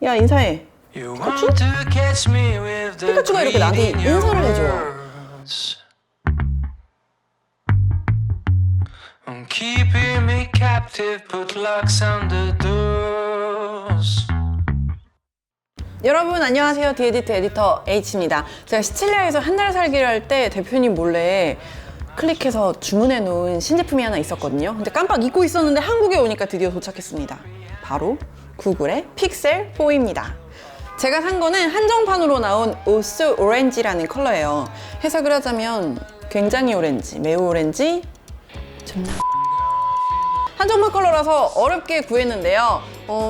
야, 인사해. 피카츄? 피카츄가 이렇게 나한테 인사를 해줘요. Keeping me captive, put locks on the doors. 여러분 안녕하세요. 디에디트 에디터 H입니다. 제가 시칠리아에서 한 달 살기를 할 때 대표님 몰래 클릭해서 주문해 놓은 신제품이 하나 있었거든요. 근데 깜빡 잊고 있었는데 한국에 오니까 드디어 도착했습니다. 바로 구글의 픽셀 4입니다. 제가 산 거는 한정판으로 나온 오스 오렌지라는 컬러예요. 해석을 하자면 굉장히 오렌지, 매우 오렌지, 존나 한정판 컬러라서 어렵게 구했는데요.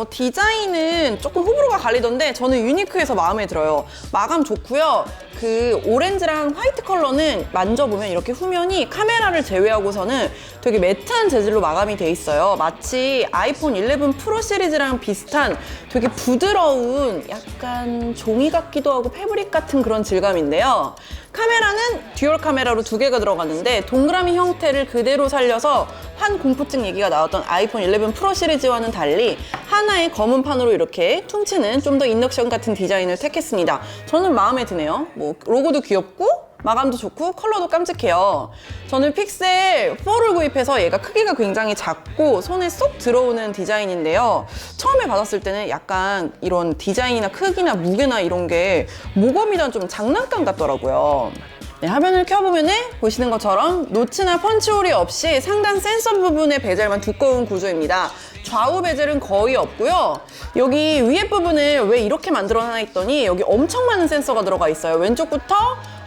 디자인은 조금 호불호가 갈리던데 저는 유니크해서 마음에 들어요. 마감 좋고요. 그 오렌지랑 화이트 컬러는 만져보면 이렇게 후면이 카메라를 제외하고서는 되게 매트한 재질로 마감이 돼 있어요. 마치 아이폰 11 프로 시리즈랑 비슷한 되게 부드러운 약간 종이 같기도 하고 패브릭 같은 그런 질감인데요. 카메라는 듀얼 카메라로 2개가 들어갔는데 동그라미 형태를 그대로 살려서 한 공포증 얘기가 나왔던 아이폰 11 프로 시리즈와는 달리 하나의 검은 판으로 이렇게 퉁치는 좀 더 인덕션 같은 디자인을 택했습니다. 저는 마음에 드네요. 뭐 로고도 귀엽고 마감도 좋고 컬러도 깜찍해요. 저는 픽셀 4를 구입해서 얘가 크기가 굉장히 작고 손에 쏙 들어오는 디자인인데요. 처음에 받았을 때는 약간 이런 디자인이나 크기나 무게나 이런 게 모범이란 좀 장난감 같더라고요. 네, 화면을 켜보면 보시는 것처럼 노치나 펀치홀이 없이 상단 센서 부분의 베젤만 두꺼운 구조입니다. 좌우 베젤은 거의 없고요. 여기 위에 부분을 왜 이렇게 만들어놔 했더니 여기 엄청 많은 센서가 들어가 있어요. 왼쪽부터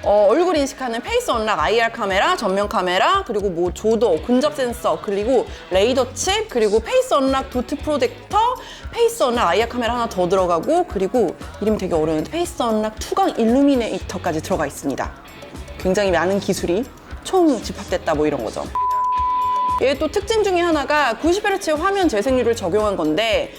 얼굴 인식하는 페이스 언락 IR 카메라, 전면 카메라, 그리고 뭐 조도, 근접 센서, 그리고 레이더 칩, 그리고 페이스 언락 도트 프로젝터, 페이스 언락 IR 카메라 하나 더 들어가고, 그리고 이름이 되게 어려운데 페이스 언락 투광 일루미네이터까지 들어가 있습니다. 굉장히 많은 기술이 총 집합됐다 뭐 이런 거죠. 얘 또 특징 중에 하나가 90Hz 화면 재생률을 적용한 건데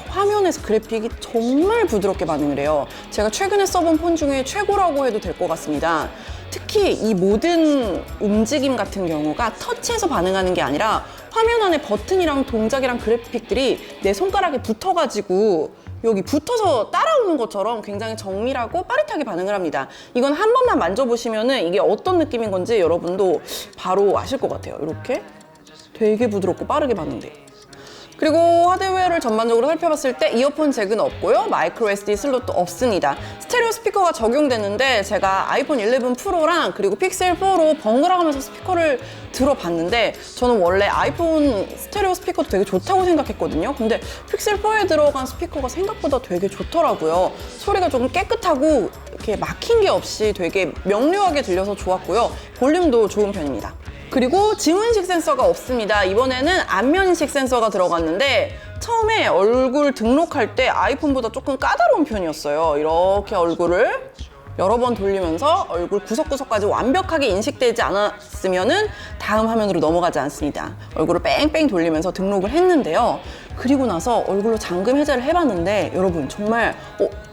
화면에서 그래픽이 정말 부드럽게 반응을 해요. 제가 최근에 써본 폰 중에 최고라고 해도 될 것 같습니다. 특히 이 모든 움직임 같은 경우가 터치해서 반응하는 게 아니라 화면 안에 버튼이랑 동작이랑 그래픽들이 내 손가락에 붙어가지고 여기 붙어서 따라오는 것처럼 굉장히 정밀하고 빠릿하게 반응을 합니다. 이건 한 번만 만져보시면은 이게 어떤 느낌인 건지 여러분도 바로 아실 것 같아요. 이렇게 되게 부드럽고 빠르게 반응돼요. 그리고 하드웨어를 전반적으로 살펴봤을 때 이어폰 잭은 없고요. 마이크로 SD 슬롯도 없습니다. 스테레오 스피커가 적용되는데 제가 아이폰 11 프로랑 그리고 픽셀 4로 번갈아 가면서 스피커를 들어봤는데 저는 원래 아이폰 스테레오 스피커도 되게 좋다고 생각했거든요. 근데 픽셀 4에 들어간 스피커가 생각보다 되게 좋더라고요. 소리가 조금 깨끗하고 이렇게 막힌 게 없이 되게 명료하게 들려서 좋았고요. 볼륨도 좋은 편입니다. 그리고 지문인식 센서가 없습니다. 이번에는 안면인식 센서가 들어갔는데 처음에 얼굴 등록할 때 아이폰보다 조금 까다로운 편이었어요. 이렇게 얼굴을 여러 번 돌리면서 얼굴 구석구석까지 완벽하게 인식되지 않았으면은 다음 화면으로 넘어가지 않습니다. 얼굴을 뺑뺑 돌리면서 등록을 했는데요. 그리고 나서 얼굴로 잠금 해제를 해봤는데 여러분 정말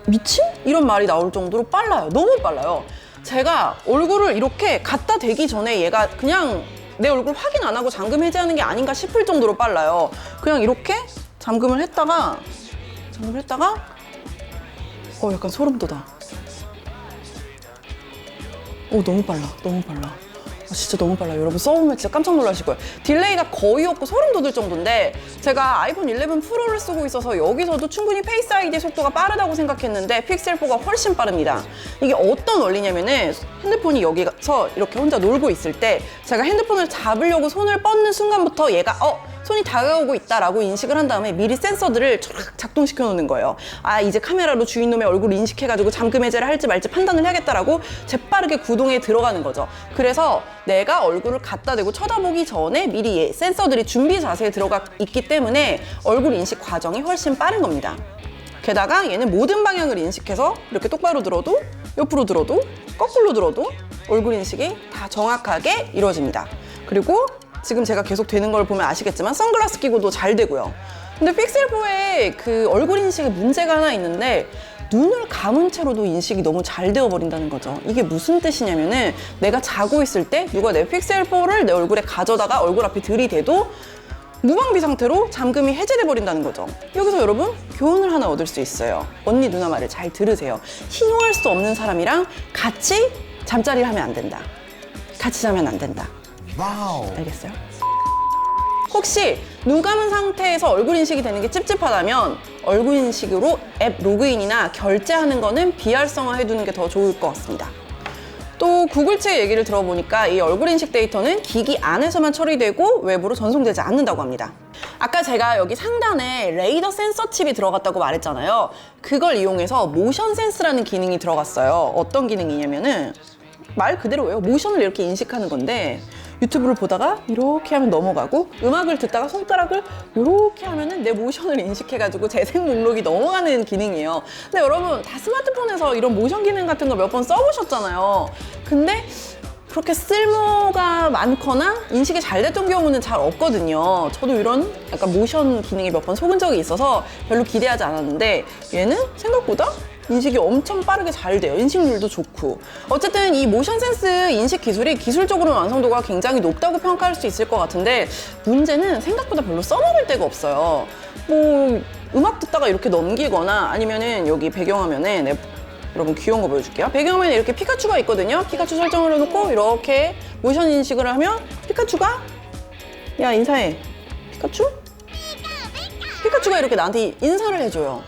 미친? 이런 말이 나올 정도로 빨라요. 너무 빨라요. 제가 얼굴을 이렇게 갖다 대기 전에 얘가 그냥 내 얼굴 확인 안 하고 잠금 해제하는 게 아닌가 싶을 정도로 빨라요. 그냥 이렇게 잠금을 했다가 약간 소름 돋아. 너무 빨라. 진짜 너무 빨라요. 여러분 써보면 진짜 깜짝 놀라실 거예요. 딜레이가 거의 없고 소름 돋을 정도인데 제가 아이폰 11 프로를 쓰고 있어서 여기서도 충분히 페이스 아이디 속도가 빠르다고 생각했는데 픽셀 4가 훨씬 빠릅니다. 이게 어떤 원리냐면은 핸드폰이 여기서 이렇게 혼자 놀고 있을 때 제가 핸드폰을 잡으려고 손을 뻗는 순간부터 얘가 손이 다가오고 있다라고 인식을 한 다음에 미리 센서들을 쫙 작동시켜 놓는 거예요. 이제 카메라로 주인놈의 얼굴을 인식해가지고 잠금 해제를 할지 말지 판단을 해야겠다라고 재빠르게 구동에 들어가는 거죠. 그래서 내가 얼굴을 갖다 대고 쳐다보기 전에 미리 센서들이 준비 자세에 들어가 있기 때문에 얼굴 인식 과정이 훨씬 빠른 겁니다. 게다가 얘는 모든 방향을 인식해서 이렇게 똑바로 들어도 옆으로 들어도 거꾸로 들어도 얼굴 인식이 다 정확하게 이루어집니다. 그리고 지금 제가 계속 되는 걸 보면 아시겠지만 선글라스 끼고도 잘 되고요. 근데 픽셀4에 그 얼굴 인식에 문제가 하나 있는데 눈을 감은 채로도 인식이 너무 잘 되어버린다는 거죠. 이게 무슨 뜻이냐면은 내가 자고 있을 때 누가 내 픽셀4를 내 얼굴에 가져다가 얼굴 앞에 들이대도 무방비 상태로 잠금이 해제돼 버린다는 거죠. 여기서 여러분 교훈을 하나 얻을 수 있어요. 언니 누나 말을 잘 들으세요. 신용할 수 없는 사람이랑 같이 잠자리를 하면 안 된다. 같이 자면 안 된다. 와우. 알겠어요? 혹시 눈 감은 상태에서 얼굴 인식이 되는 게 찝찝하다면 얼굴 인식으로 앱 로그인이나 결제하는 거는 비활성화 해두는 게 더 좋을 것 같습니다. 또 구글 측의 얘기를 들어보니까 이 얼굴 인식 데이터는 기기 안에서만 처리되고 외부로 전송되지 않는다고 합니다. 아까 제가 여기 상단에 레이더 센서 칩이 들어갔다고 말했잖아요. 그걸 이용해서 모션 센스라는 기능이 들어갔어요. 어떤 기능이냐면은 말 그대로예요. 모션을 이렇게 인식하는 건데 유튜브를 보다가 이렇게 하면 넘어가고 음악을 듣다가 손가락을 이렇게 하면은 내 모션을 인식해가지고 재생 목록이 넘어가는 기능이에요. 근데 여러분 다 스마트폰에서 이런 모션 기능 같은 거 몇 번 써보셨잖아요. 근데 그렇게 쓸모가 많거나 인식이 잘 됐던 경우는 잘 없거든요. 저도 이런 약간 모션 기능에 몇 번 속은 적이 있어서 별로 기대하지 않았는데 얘는 생각보다 인식이 엄청 빠르게 잘 돼요. 인식률도 좋고. 어쨌든 이 모션 센스 인식 기술이 기술적으로 완성도가 굉장히 높다고 평가할 수 있을 것 같은데 문제는 생각보다 별로 써먹을 데가 없어요. 뭐 음악 듣다가 이렇게 넘기거나 아니면은 여기 배경화면에 여러분 귀여운 거 보여줄게요. 배경화면에 이렇게 피카츄가 있거든요. 피카츄 설정을 해놓고 이렇게 모션 인식을 하면 피카츄가 야 인사해. 피카츄? 피카츄가 이렇게 나한테 인사를 해줘요.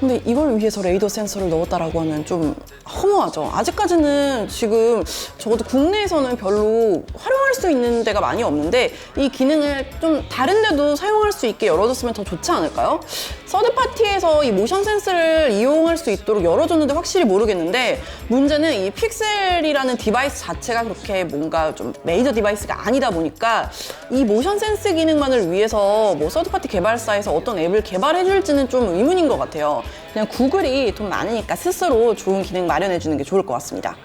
근데 이걸 위해서 레이더 센서를 넣었다라고 하면 좀 허무하죠. 아직까지는 지금 적어도 국내에서는 별로 활용할 수 있는 데가 많이 없는데 이 기능을 좀 다른 데도 사용할 수 있게 열어줬으면 더 좋지 않을까요? 서드파티에서 이 모션 센스를 이용할 수 있도록 열어줬는데 확실히 모르겠는데 문제는 이 픽셀이라는 디바이스 자체가 그렇게 뭔가 좀 메이저 디바이스가 아니다 보니까 이 모션 센스 기능만을 위해서 뭐 서드파티 개발사에서 어떤 앱을 개발해줄지는 좀 의문인 것 같아요. 그냥 구글이 돈 많으니까 스스로 좋은 기능 마련해주는 게 좋을 것 같습니다.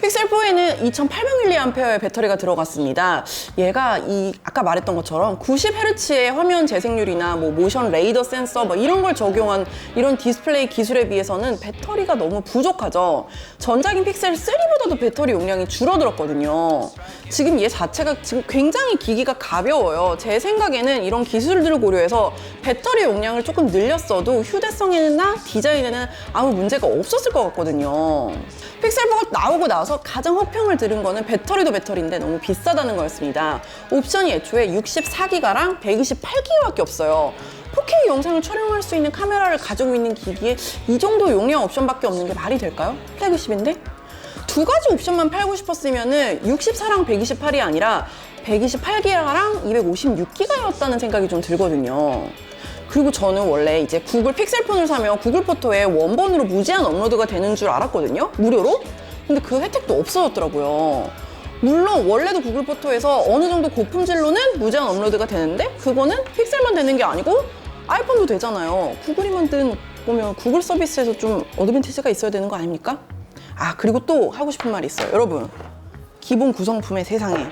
픽셀4에는 2800mAh의 배터리가 들어갔습니다. 얘가 아까 말했던 것처럼 90Hz의 화면 재생률이나 뭐 모션 레이더 센서 뭐 이런 걸 적용한 이런 디스플레이 기술에 비해서는 배터리가 너무 부족하죠. 전작인 픽셀3보다도 배터리 용량이 줄어들었거든요. 지금 얘 자체가 지금 굉장히 기기가 가벼워요. 제 생각에는 이런 기술들을 고려해서 배터리 용량을 조금 늘렸어도 휴대성이나 디자인에는 아무 문제가 없었을 것 같거든요. 픽셀4가 나오고 나서 가장 혹평을 들은 거는 배터리도 배터리인데 너무 비싸다는 거였습니다. 옵션이 애초에 64기가랑 128기가밖에 없어요. 4K 영상을 촬영할 수 있는 카메라를 가지고 있는 기기에 이 정도 용량 옵션밖에 없는 게 말이 될까요? 플래그십인데? 두 가지 옵션만 팔고 싶었으면은 64랑 128이 아니라 128기가랑 256기가였다는 생각이 좀 들거든요. 그리고 저는 원래 이제 구글 픽셀폰을 사면 구글 포토에 원본으로 무제한 업로드가 되는 줄 알았거든요? 무료로? 근데 그 혜택도 없어졌더라고요. 물론 원래도 구글 포토에서 어느 정도 고품질로는 무제한 업로드가 되는데 그거는 픽셀만 되는 게 아니고 아이폰도 되잖아요. 구글이 만든 거면 구글 서비스에서 좀 어드밴티지가 있어야 되는 거 아닙니까? 아 그리고 또 하고 싶은 말이 있어요. 여러분 기본 구성품의 세상에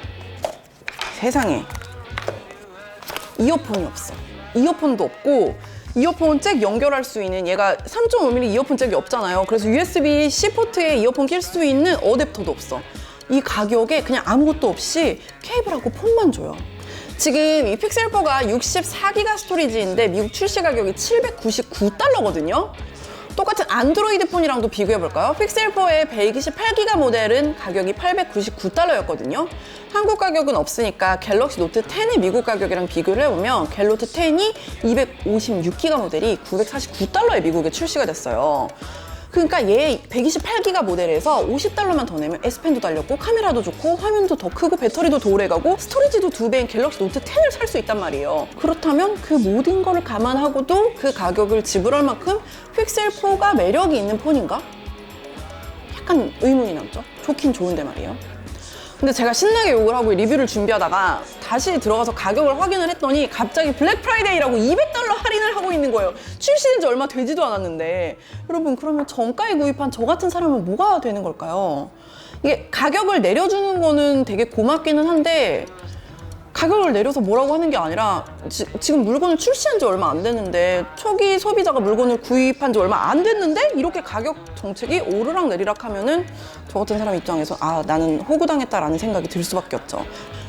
이어폰이 없어. 이어폰도 없고 이어폰 잭 연결할 수 있는 얘가 3.5mm 이어폰 잭이 없잖아요. 그래서 USB-C 포트에 이어폰 낄 수 있는 어댑터도 없어. 이 가격에 그냥 아무것도 없이 케이블하고 폰만 줘요. 지금 이 픽셀4가 64기가 스토리지인데 미국 출시 가격이 $799거든요. 똑같은 안드로이드 폰이랑도 비교해볼까요? 픽셀4의 128기가 모델은 가격이 $899였거든요. 한국 가격은 없으니까 갤럭시 노트 10의 미국 가격이랑 비교를 해보면 갤노트 10이 256기가 모델이 $949에 미국에 출시가 됐어요. 그러니까 얘 128기가 모델에서 $50만 더 내면 S펜도 달렸고 카메라도 좋고 화면도 더 크고 배터리도 더 오래가고 스토리지도 2배인 갤럭시 노트 10을 살 수 있단 말이에요. 그렇다면 그 모든 거를 감안하고도 그 가격을 지불할 만큼 픽셀4가 매력이 있는 폰인가? 약간 의문이 남죠. 좋긴 좋은데 말이에요. 근데 제가 신나게 욕을 하고 리뷰를 준비하다가 다시 들어가서 가격을 확인을 했더니 갑자기 블랙 프라이데이라고 $200 할인을 하고 있는 거예요. 출시된 지 얼마 되지도 않았는데. 여러분 그러면 정가에 구입한 저 같은 사람은 뭐가 되는 걸까요? 이게 가격을 내려주는 거는 되게 고맙기는 한데 가격을 내려서 뭐라고 하는 게 아니라 지금 물건을 출시한 지 얼마 안 됐는데 초기 소비자가 물건을 구입한 지 얼마 안 됐는데 이렇게 가격 정책이 오르락 내리락 하면은 저 같은 사람 입장에서 아 나는 호구당했다라는 생각이 들 수밖에 없죠.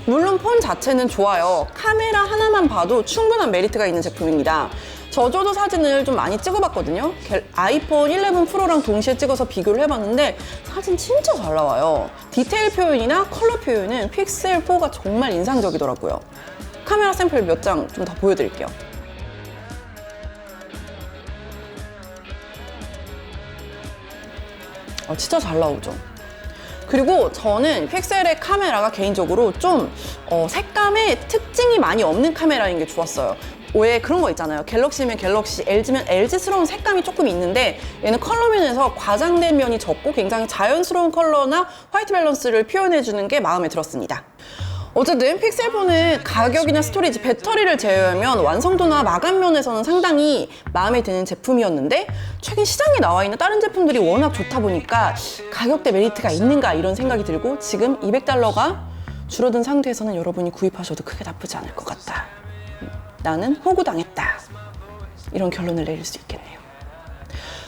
물론 폰 자체는 좋아요. 카메라 하나만 봐도 충분한 메리트가 있는 제품입니다. 저도 사진을 좀 많이 찍어봤거든요. 아이폰 11 프로랑 동시에 찍어서 비교를 해봤는데 사진 진짜 잘 나와요. 디테일 표현이나 컬러 표현은 픽셀 4가 정말 인상적이더라고요. 카메라 샘플 몇 장 좀 더 보여드릴게요. 진짜 잘 나오죠. 그리고 저는 픽셀의 카메라가 개인적으로 좀 색감에 특징이 많이 없는 카메라인 게 좋았어요. 왜 그런 거 있잖아요. 갤럭시면 갤럭시, LG면 LG스러운 색감이 조금 있는데 얘는 컬러 면에서 과장된 면이 적고 굉장히 자연스러운 컬러나 화이트 밸런스를 표현해주는 게 마음에 들었습니다. 어쨌든 픽셀4는 가격이나 스토리지, 배터리를 제외하면 완성도나 마감 면에서는 상당히 마음에 드는 제품이었는데 최근 시장에 나와 있는 다른 제품들이 워낙 좋다 보니까 가격대 메리트가 있는가 이런 생각이 들고 지금 $200가 줄어든 상태에서는 여러분이 구입하셔도 크게 나쁘지 않을 것 같다. 나는 호구당했다. 이런 결론을 내릴 수 있겠네요.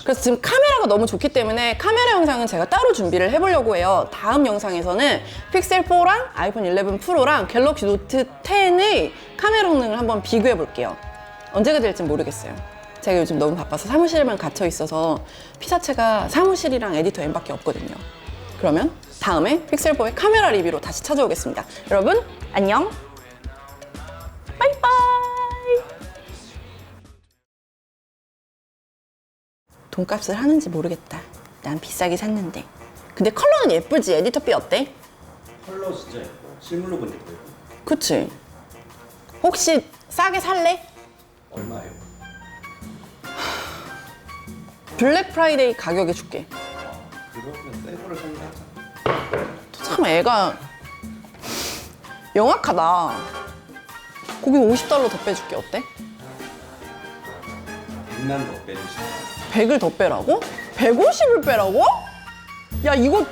그래서 지금 카메라가 너무 좋기 때문에 카메라 영상은 제가 따로 준비를 해보려고 해요. 다음 영상에서는 픽셀4랑 아이폰 11 프로랑 갤럭시 노트 10의 카메라 성능을 한번 비교해 볼게요. 언제가 될진 모르겠어요. 제가 요즘 너무 바빠서 사무실에만 갇혀 있어서 피사체가 사무실이랑 에디터 M밖에 없거든요. 그러면 다음에 픽셀4의 카메라 리뷰로 다시 찾아오겠습니다. 여러분 안녕. 빠이빠이. 돈값을 하는지 모르겠다. 난 비싸게 샀는데. 근데 컬러는 예쁘지? 에디터 B 어때? 컬러 진짜 예뻐. 실물로 보니까 예뻐. 그치? 혹시 싸게 살래? 얼마예요? 블랙 프라이데이 가격에 줄게. 그러면 새 거를 사는 게 낫잖아. 참 애가 영악하다. 거기 $50 더 빼줄게. 어때? 100만 더 빼주시면 100을 더 빼라고? 150을 빼라고? 야 이거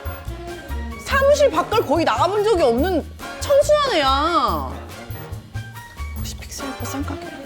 사무실 밖을 거의 나가본 적이 없는 청순한 애야. 혹시 픽셀4 쌍가게?